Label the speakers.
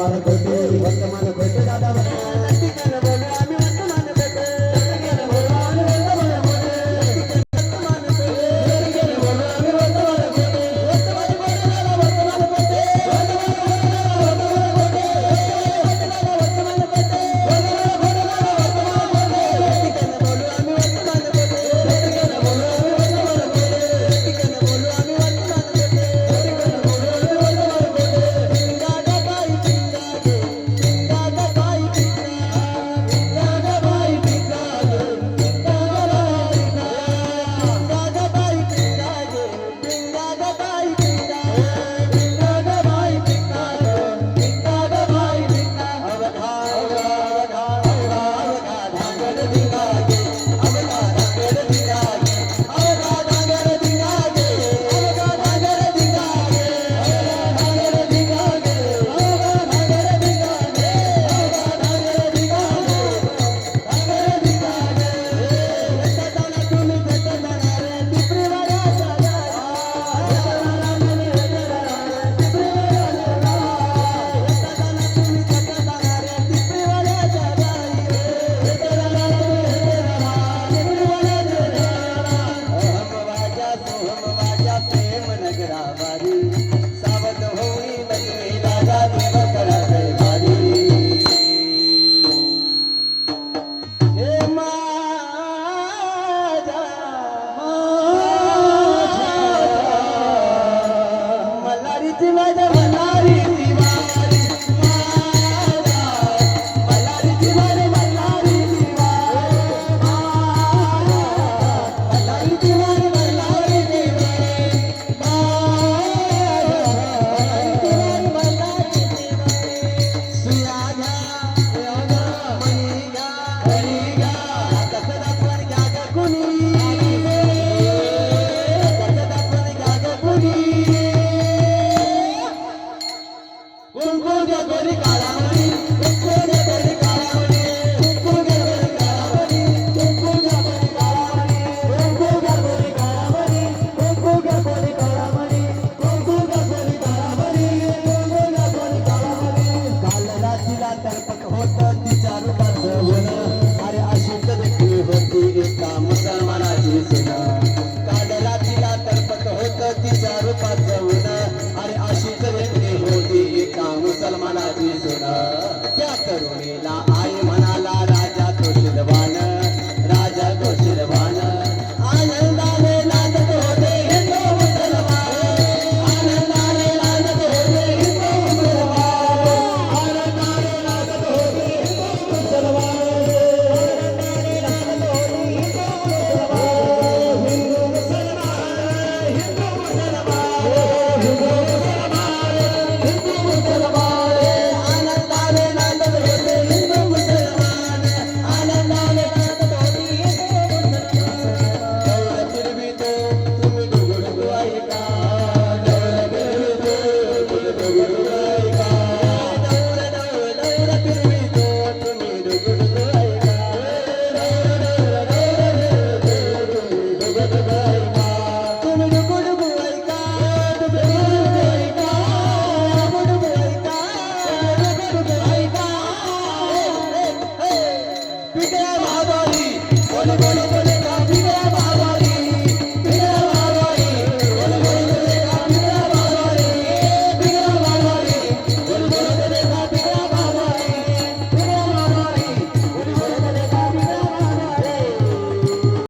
Speaker 1: वर्तमान खोटे
Speaker 2: वर्तमान खोटे दादा ठिकाण बोलू आम्ही वर्तमान खोटे ठिकाण बोलू आम्ही वर्तमान खोटे वर्तमान खोटे ठिकाण बोलू आम्ही वर्तमान खोटे वर्तमान खोटे दादा वर्तमान खोटे वर्तमान खोटे दादा वर्तमान खोटे वर्तमान खोटे ठिकाण बोलू आम्ही वर्तमान खोटे ठिकाण बोलू आम्ही वर्तमान खोटे ठिकाण बोलू आम्ही वर्तमान खोटे ठिकाण बोलू आम्ही वर्तमान खोटे दादा बाई दादा बाई दादा बाई दादा बाई दादा बाई दादा बाई दादा बाई सावध होई नगरी दादा देव करावे वारी हे माझा मल्हारी माझ्या मल्हारी दिवारी माझा मल्हारी दिवारी मल्हारी दिवारी मल्हारी दिवारी मल्हारी दिवारी अरे अशीच देखील होती एका मुसलमानाची सुना काढला तिला तरपत होत तिच्या रूपाचं उन अरे अशीच देखील होती एका मुसलमानाची सुना त्या तरुणीला आई म्हणा